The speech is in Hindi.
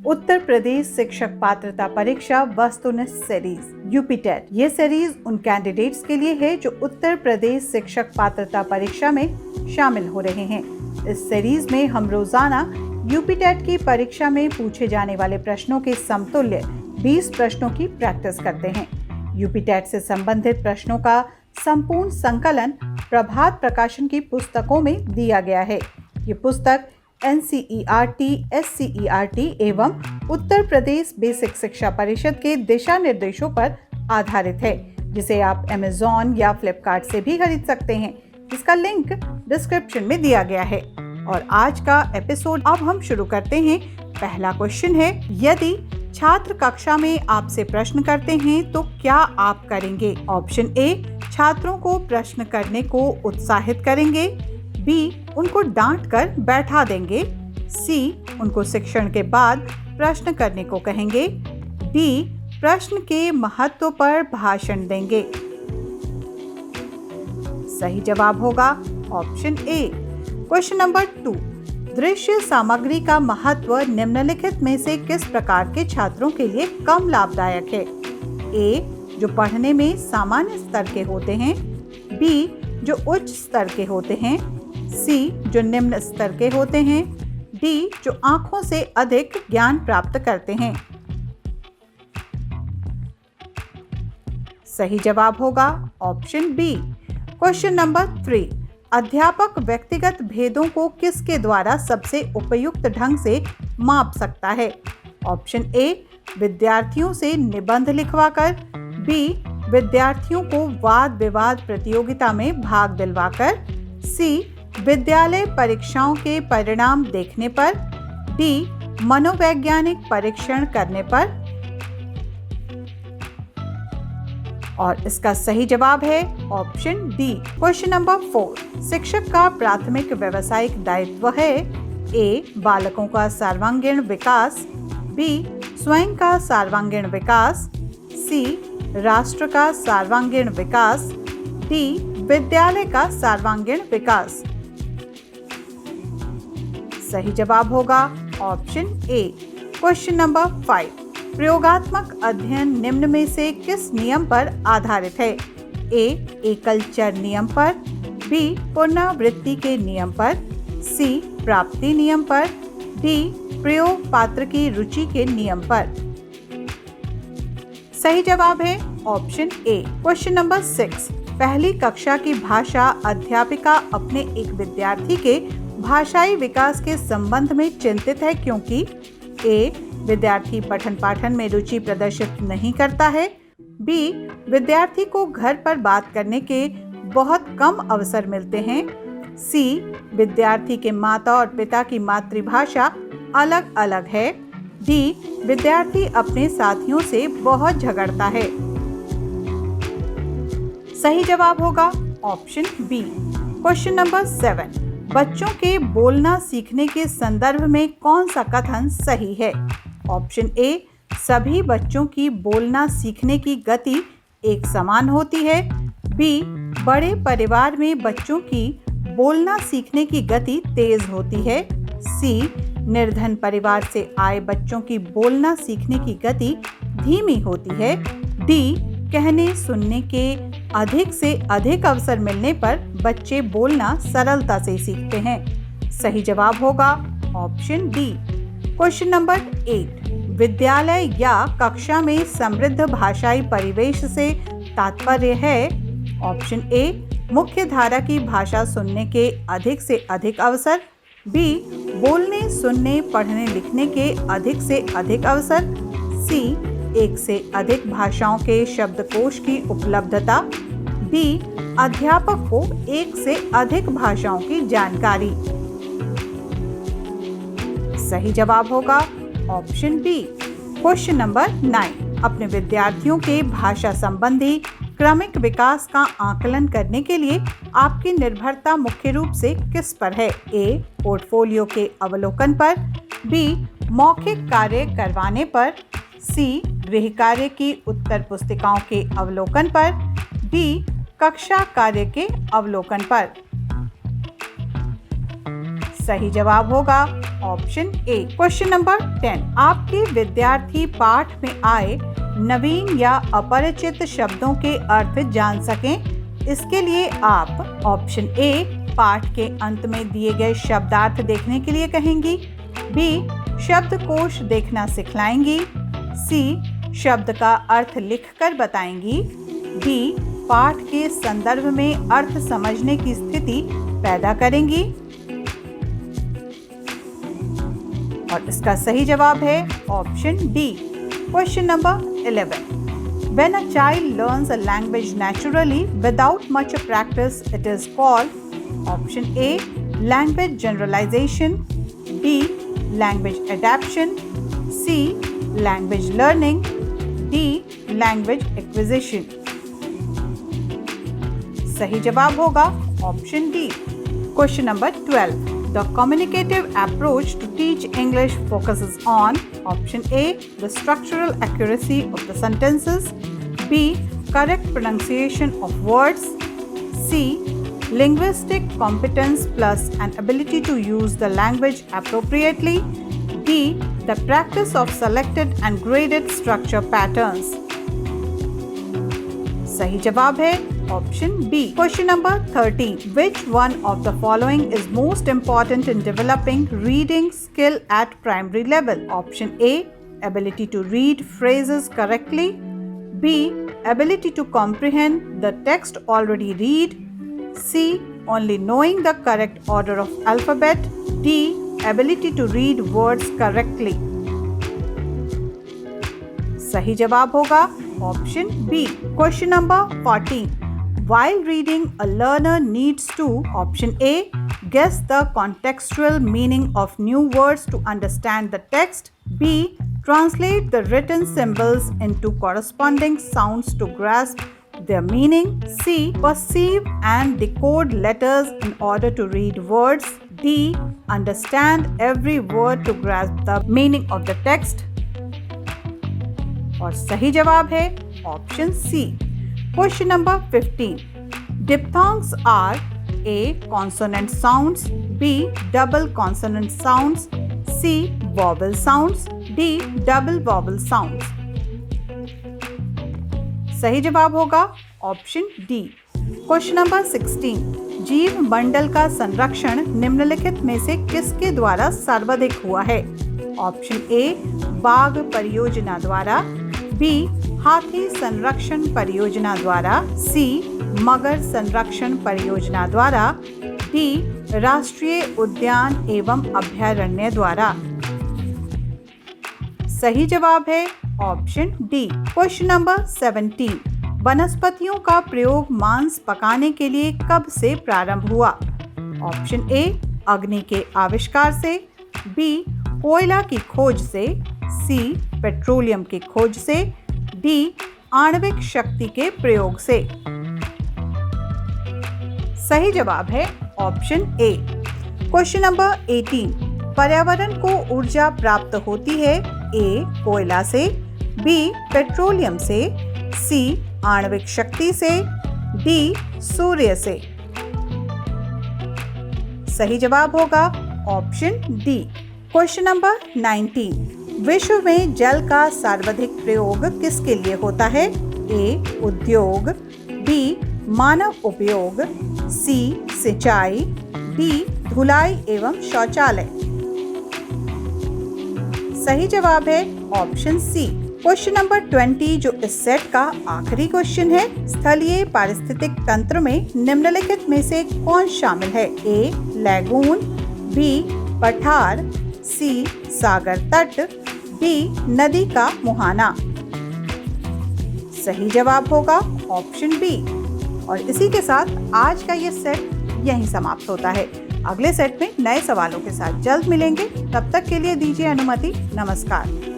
उत्तर प्रदेश शिक्षक पात्रता परीक्षा वस्तुनिष्ठ सीरीज यूपीटेट। ये सीरीज उन कैंडिडेट्स के लिए है जो उत्तर प्रदेश शिक्षक पात्रता परीक्षा में शामिल हो रहे हैं। इस सीरीज में हम रोजाना यूपीटेट की परीक्षा में पूछे जाने वाले प्रश्नों के समतुल्य 20 प्रश्नों की प्रैक्टिस करते हैं। यूपीटेट से संबंधित प्रश्नों का संपूर्ण संकलन प्रभात प्रकाशन की पुस्तकों में दिया गया है। ये पुस्तक NCERT, SCERT एवं उत्तर प्रदेश बेसिक शिक्षा परिषद के दिशा निर्देशों पर आधारित है, जिसे आप Amazon या Flipkart से भी खरीद सकते हैं, जिसका लिंक डिस्क्रिप्शन में दिया गया है। और आज का एपिसोड अब हम शुरू करते हैं। पहला क्वेश्चन है, यदि छात्र कक्षा में आपसे प्रश्न करते हैं तो क्या आप करेंगे? ऑप्शन ए, छात्रों को प्रश्न करने को उत्साहित करेंगे। बी, उनको डांट कर बैठा देंगे। सी, उनको शिक्षण के बाद प्रश्न करने को कहेंगे। डी, प्रश्न के महत्व पर भाषण देंगे। सही जवाब होगा ऑप्शन ए। क्वेश्चन नंबर 2, दृश्य सामग्री का महत्व निम्नलिखित में से किस प्रकार के छात्रों के लिए कम लाभदायक है? ए, जो पढ़ने में सामान्य स्तर के होते हैं। बी, जो उच्च स्तर के होते हैं। सी, जो निम्न स्तर के होते हैं। डी, जो आंखों से अधिक ज्ञान प्राप्त करते हैं। सही जवाब होगा ऑप्शन बी। क्वेश्चन नंबर 3, अध्यापक व्यक्तिगत भेदों को किसके द्वारा सबसे उपयुक्त ढंग से माप सकता है? ऑप्शन ए, विद्यार्थियों से निबंध लिखवाकर। बी, विद्यार्थियों को वाद विवाद प्रतियोगिता में भाग दिलवाकर। सी, विद्यालय परीक्षाओं के परिणाम देखने पर। डी, मनोवैज्ञानिक परीक्षण करने पर। और इसका सही जवाब है ऑप्शन डी। क्वेश्चन नंबर 4, शिक्षक का प्राथमिक व्यावसायिक दायित्व है। ए, बालकों का सर्वांगीण विकास। बी, स्वयं का सर्वांगीण विकास। सी, राष्ट्र का सर्वांगीण विकास। डी, विद्यालय का सर्वांगीण विकास। सही जवाब होगा ऑप्शन ए। क्वेश्चन नंबर 5, प्रयोगात्मक अध्ययन निम्न में से किस नियम पर आधारित है? ए, एकल चर नियम पर। बी, पुनरावृत्ति के नियम पर। सी, प्राप्ति नियम पर। डी, प्रयोग पात्र की रुचि के नियम पर। सही जवाब है ऑप्शन ए। क्वेश्चन नंबर 6, पहली कक्षा की भाषा अध्यापिका अपने एक विद्यार्थी के भाषाई विकास के संबंध में चिंतित है क्योंकि ए, विद्यार्थी पठन पाठन में रुचि प्रदर्शित नहीं करता है। बी, विद्यार्थी को घर पर बात करने के बहुत कम अवसर मिलते हैं। सी, विद्यार्थी के माता और पिता की मातृभाषा अलग अलग है। डी, विद्यार्थी अपने साथियों से बहुत झगड़ता है। सही जवाब होगा ऑप्शन बी। क्वेश्चन नंबर 7, बच्चों के बोलना सीखने के संदर्भ में कौन सा कथन सही है? ऑप्शन ए, सभी बच्चों की बोलना सीखने की गति एक समान होती है। बी, बड़े परिवार में बच्चों की बोलना सीखने की गति तेज होती है। सी, निर्धन परिवार से आए बच्चों की बोलना सीखने की गति धीमी होती है। डी, कहने सुनने के अधिक से अधिक अवसर मिलने पर बच्चे बोलना सरलता से सीखते हैं। सही जवाब होगा ऑप्शन डी। क्वेश्चन नंबर 8, विद्यालय या कक्षा में समृद्ध भाषाई परिवेश से तात्पर्य है। ऑप्शन ए, मुख्य धारा की भाषा सुनने के अधिक से अधिक अवसर। बी, बोलने सुनने पढ़ने लिखने के अधिक से अधिक अवसर। सी, एक से अधिक भाषाओं के शब्दकोश की उपलब्धता। बी, अध्यापक को एक से अधिक भाषाओं की जानकारी। सही जवाब होगा ऑप्शन बी। क्वेश्चन नंबर 9, अपने विद्यार्थियों के भाषा संबंधी क्रमिक विकास का आकलन करने के लिए आपकी निर्भरता मुख्य रूप से किस पर है? ए, पोर्टफोलियो के अवलोकन पर। बी, मौखिक कार्य करवाने पर। सी, गृह कार्य की उत्तर पुस्तिकाओं के अवलोकन पर। डी, कक्षा कार्य के अवलोकन पर। सही जवाब होगा ऑप्शन ए। क्वेश्चन नंबर 10, आपके विद्यार्थी पाठ में आए नवीन या अपरिचित शब्दों के अर्थ जान सकें, इसके लिए आप ऑप्शन ए पाठ के अंत में दिए गए शब्दार्थ देखने के लिए कहेंगी, बी शब्दकोश देखना सिखलाएंगी, सी शब्द का अर्थ लिखकर बताएंगी, डी पाठ के संदर्भ में अर्थ समझने की स्थिति पैदा करेंगी। और इसका सही जवाब है option D. Question number 11, when a child learns a language naturally without much practice, it is called option A language generalization, B language adaptation, C language learning, D language acquisition। सही जवाब होगा option D. Question number 12, the communicative approach to teach English focuses on option A the structural accuracy of the sentences, B correct pronunciation of words, C linguistic competence plus an ability to use the language appropriately, D the practice of selected and graded structure patterns। सही जवाब है option B. Question number 13, which one of the following is most important in developing reading skill at primary level? Option A ability to read phrases correctly, B ability to comprehend the text already read, C only knowing the correct order of alphabet, D ability to read words correctly। सही जवाब होगा option B. Question number 14, while reading a learner needs to option A guess the contextual meaning of new words to understand the text, B translate the written symbols into corresponding sounds to grasp their meaning, C perceive and decode letters in order to read words, D understand every word to grasp the meaning of the text। और सही जवाब है option C. Question number 15, diphthongs are A consonant sounds, B double consonant sounds, C vowel sounds, D double vowel sounds। सही जवाब होगा ऑप्शन डी। क्वेश्चन नंबर 16, जीव मंडल का संरक्षण निम्नलिखित में से किसके द्वारा सर्वाधिक हुआ है? ऑप्शन ए बाघ परियोजना द्वारा, बी हाथी संरक्षण परियोजना द्वारा, सी मगर संरक्षण परियोजना द्वारा, डी राष्ट्रीय उद्यान एवं अभयारण्य द्वारा। सही जवाब है ऑप्शन डी। क्वेश्चन नंबर 17, वनस्पतियों का प्रयोग मांस पकाने के लिए कब से प्रारंभ हुआ? ऑप्शन ए अग्नि के आविष्कार से, बी कोयला की खोज से, सी पेट्रोलियम की खोज से, डी आणविक शक्ति के प्रयोग से। सही जवाब है ऑप्शन ए। क्वेश्चन नंबर 18, पर्यावरण को ऊर्जा प्राप्त होती है ए कोयला से, बी पेट्रोलियम से, सी आणविक शक्ति से, डी सूर्य से। सही जवाब होगा ऑप्शन डी। क्वेश्चन नंबर 19, विश्व में जल का सर्वाधिक प्रयोग किसके लिए होता है? ए उद्योग, बी मानव उपयोग, सी सिंचाई, डी धुलाई एवं शौचालय। सही जवाब है ऑप्शन सी। क्वेश्चन नंबर 20 जो इस सेट का आखिरी क्वेश्चन है, स्थलीय पारिस्थितिक तंत्र में निम्नलिखित में से कौन शामिल है? ए लैगून, बी पठार, सी सागर तट, डी नदी का मुहाना। सही जवाब होगा ऑप्शन बी। और इसी के साथ आज का ये सेट यहीं समाप्त होता है। अगले सेट में नए सवालों के साथ जल्द मिलेंगे। तब तक के लिए दीजिए अनुमति। नमस्कार।